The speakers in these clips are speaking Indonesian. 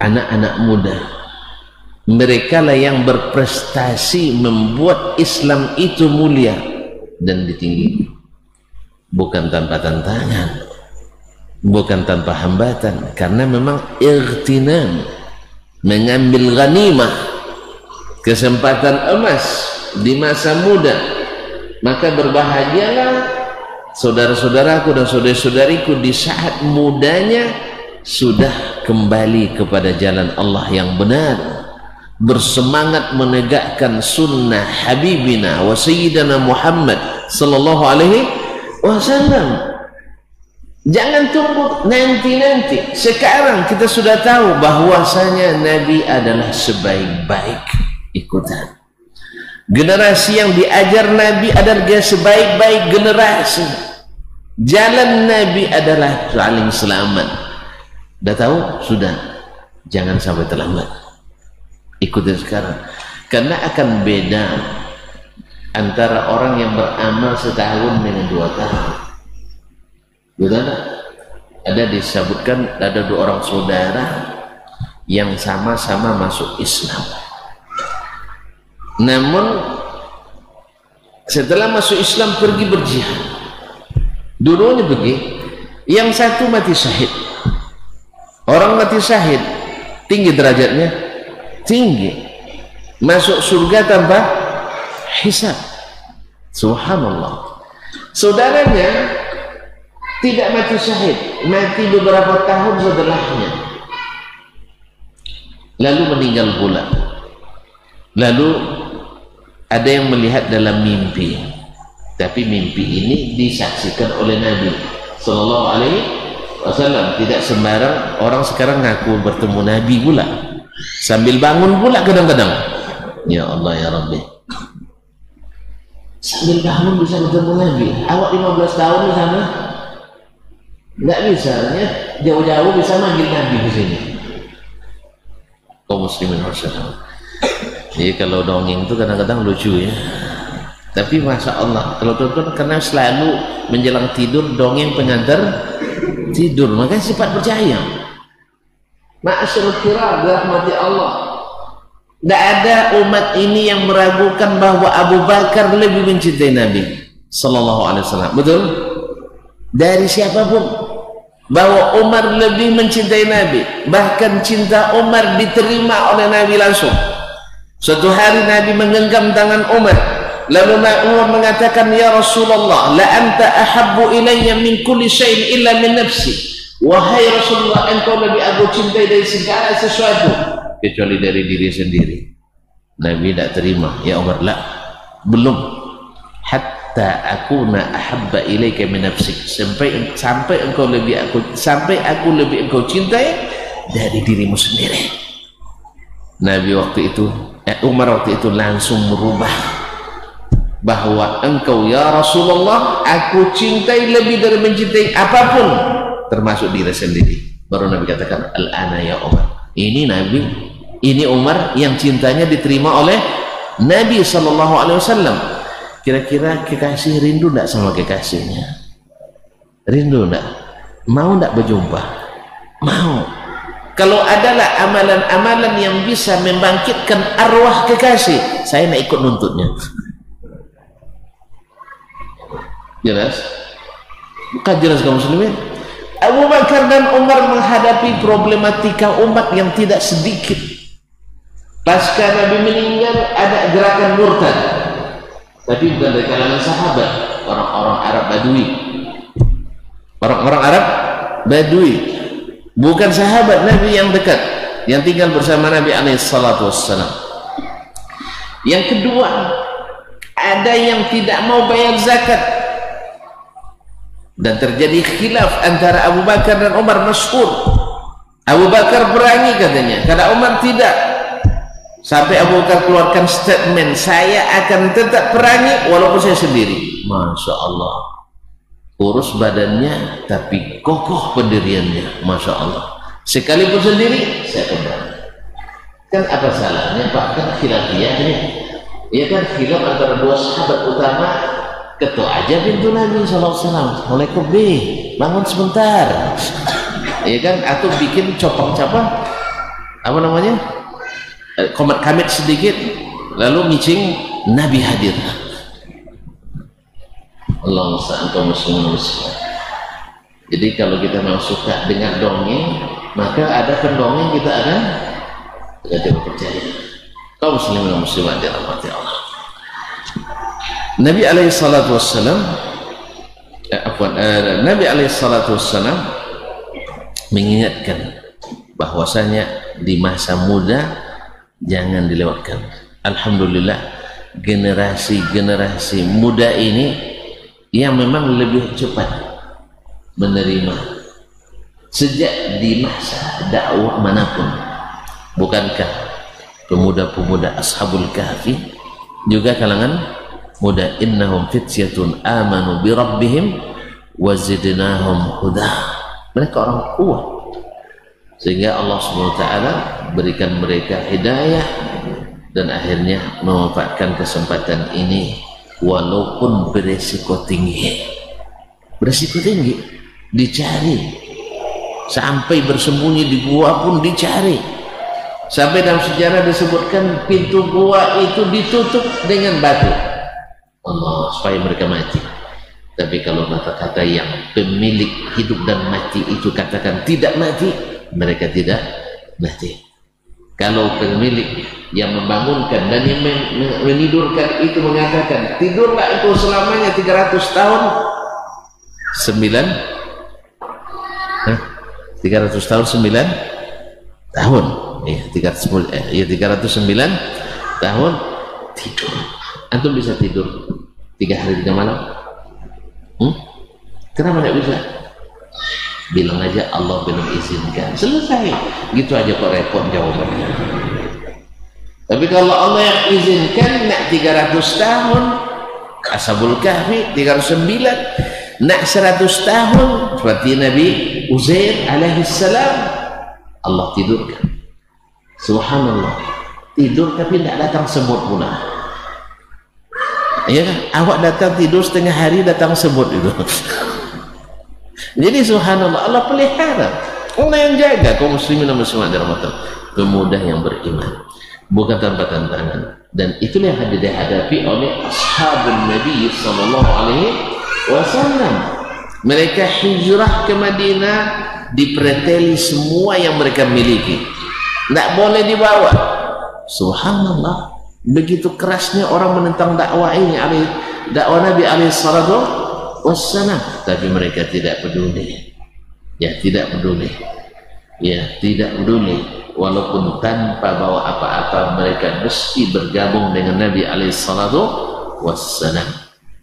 anak-anak muda. Mereka lah yang berprestasi membuat Islam itu mulia dan ditinggi, bukan tanpa tantangan, bukan tanpa hambatan, karena memang ightinam, mengambil ghanimah, kesempatan emas di masa muda. Maka berbahagialah saudara-saudaraku dan saudari-saudariku di saat mudanya sudah kembali kepada jalan Allah yang benar, bersemangat menegakkan sunnah Habibina wa Sayyidina Muhammad sallallahu alaihi wasallam. Jangan tunggu nanti-nanti. Sekarang kita sudah tahu bahwasanya Nabi adalah sebaik-baik ikutan. Generasi yang diajar Nabi adalah sebaik-baik generasi. Jalan Nabi adalah paling selamat. Dah tahu? Sudah. Jangan sampai terlambat. Ikutin sekarang. Karena akan beda antara orang yang beramal setahun dengan 2 tahun. Betul tak? Ada disebutkan ada 2 orang saudara yang sama-sama masuk Islam. Namun setelah masuk Islam pergi berjihad. Dua-duanya pergi. Yang satu mati syahid. Orang mati syahid tinggi derajatnya, tinggi, masuk surga tanpa hisab. Subhanallah. Saudaranya tidak mati syahid, mati beberapa tahun setelahnya, lalu meninggal pula. Lalu ada yang melihat dalam mimpi, tapi mimpi ini disaksikan oleh Nabi sallallahu alaihi wasallam. Tidak sembarang orang sekarang ngaku bertemu Nabi pula, sambil bangun pula kadang-kadang. Ya Allah ya Rabbi, sambil bangun bisa bertemu Nabi. Awak 15 tahun di sana nggak bisa, ya jauh-jauh bisa manggil Nabi di sini. Kaum muslimin harus tahu. Jadi kalau dongeng itu kadang-kadang lucu ya, tapi masya Allah kalau tonton, karena selalu menjelang tidur dongeng pengantar tidur, makanya sifat percaya. Ma'asyarul kiram dirahmati Allah, tidak ada umat ini yang meragukan bahwa Abu Bakar lebih mencintai Nabi sallallahu alaihi wasallam. Betul? Dari siapapun, bahwa Umar lebih mencintai Nabi, bahkan cinta Umar diterima oleh Nabi langsung. Suatu hari Nabi menggenggam tangan Umar, lalu Umar mengatakan, ya Rasulullah, la anta ahabbu ilayya min kulli syai'in illa min nafsi. Wahai Rasulullah, engkau lebih aku cintai dari segala sesuatu kecuali dari diri sendiri. Nabi tidak terima. Ya Umar, la, belum, hatta akuna ahabba ilayka min nafsik, sampai engkau lebih aku lebih engkau cintai dari dirimu sendiri. Nabi waktu itu Umar waktu itu langsung merubah, bahwa engkau ya Rasulullah aku cintai lebih dari mencintai apapun termasuk diri sendiri. Baru Nabi katakan, al-ana ya Umar. Ini Nabi, ini Umar yang cintanya diterima oleh Nabi sallallahu alaihi wasallam. Kira-kira kekasih rindu tidak sama kekasihnya? Rindu tidak? Mau tidak berjumpa? Mau. Kalau adalah amalan-amalan yang bisa membangkitkan arwah kekasih, saya nak ikut nuntutnya. Jelas? Bukan jelas kaum muslimin? Abu Bakar dan Umar menghadapi problematika umat yang tidak sedikit. Pasca Nabi meninggal ada gerakan murtad, tapi bukan dari kalangan sahabat, orang-orang Arab Badui. Orang-orang Arab Badui, bukan sahabat Nabi yang dekat, yang tinggal bersama Nabi alaihissalatu wassalam. Yang kedua, ada yang tidak mau bayar zakat, dan terjadi khilaf antara Abu Bakar dan Umar. Masyhur, Abu Bakar perangi katanya, karena Umar tidak. Sampai Abu Bakar keluarkan statement, saya akan tetap perangi walaupun saya sendiri. Masya Allah, urus badannya tapi kokoh pendiriannya. Masya Allah, sekalipun sendiri saya perangi. Kan apa salahnya Pak? Kan khilafiyah ini, ya kan, khilaf antara dua sahabat utama. Ketua aja pintu Nabi SAW, Assalamualaikum bangun sebentar, ya kan, atau bikin copang-capang apa namanya, komat kamit sedikit, lalu micing Nabi hadir. Allah musta'an kaum muslimin. Jadi kalau kita mau suka dengan dongeng, maka ada pendongeng, kita tidak percaya. Kaum muslimin dan muslimat dirahmati Allah. Nabi alaihi salatu wassalam Nabi alaihi salatu wassalam mengingatkan bahwasanya di masa muda jangan dilewatkan. Alhamdulillah generasi muda ini yang memang lebih cepat menerima sejak di masa dakwah manapun. Bukankah pemuda-pemuda Ashabul Kahfi juga kalangan muda? Innahum fityatun amanu bi rabbihim wa zidnahum huda. Mereka orang kuat sehingga Allah Subhanahu wa taala berikan mereka hidayah dan akhirnya memanfaatkan kesempatan ini walaupun beresiko tinggi. Beresiko tinggi, dicari sampai bersembunyi di gua pun dicari. Sampai dalam sejarah disebutkan pintu gua itu ditutup dengan batu Allah supaya mereka mati. Tapi kalau kata-kata yang pemilik hidup dan mati itu katakan tidak mati, mereka tidak mati. Kalau pemilik yang membangunkan dan yang menidurkan itu mengatakan tidurlah itu selamanya 300 tahun 300 tahun 9 tahun ya, 309 tahun tidur. Antum bisa tidur 3 hari 3 malam? Kenapa tidak bisa? Bilang aja Allah belum izinkan, selesai. Gitu aja kok repot jawabannya. Tapi kalau Allah yang izinkan nak 300 tahun, Ashabul Kahfi 309, nak 100 tahun seperti Nabi Uzair alaihi salam, Allah tidurkan. Subhanallah, tidur tapi tidak datang semut pula. Ya kan? Awak datang tidur setengah hari datang semut itu. Jadi subhanallah, Allah pelihara, Allah yang jaga kaum muslimin dan muslimat dirahmati pemuda yang beriman, bukan tanpa tantangan. Dan itulah yang dihadapi oleh ashabun Nabi sallallahu alaihi wasallam. Mereka hijrah ke Madinah, dipreteli semua yang mereka miliki, tidak boleh dibawa. Subhanallah, begitu kerasnya orang menentang dakwah ini, dakwah Nabi alaihi salatu wassalam, tapi mereka tidak peduli. Ya, tidak peduli. Ya, tidak peduli. Walaupun tanpa bawa apa-apa, mereka mesti bergabung dengan Nabi alaihi salatu wassalam.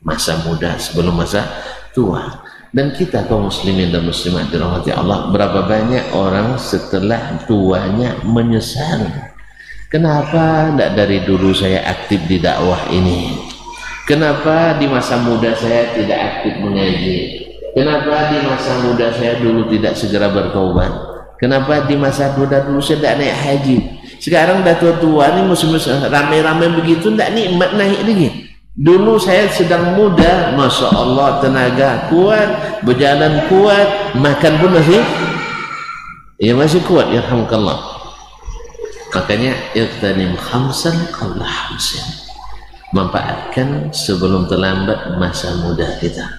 Masa muda sebelum masa tua. Dan kita kaum muslimin dan muslimat dirahmati Allah, berapa banyak orang setelah tuanya menyesal. Kenapa tidak dari dulu saya aktif di dakwah ini? Kenapa di masa muda saya tidak aktif mengaji? Kenapa di masa muda saya dulu tidak segera bertaubat? Kenapa di masa muda dulu saya tidak naik haji? Sekarang dah tua-tua ni musim ramai-ramai begitu, tidak nikmat naik lagi. Dulu saya sedang muda, masya Allah, tenaga kuat, berjalan kuat, makan pun masih kuat. Yarhamkallah. Makanya iqtanim khamsan qabla khamsin. Manfaatkan sebelum terlambat masa muda kita.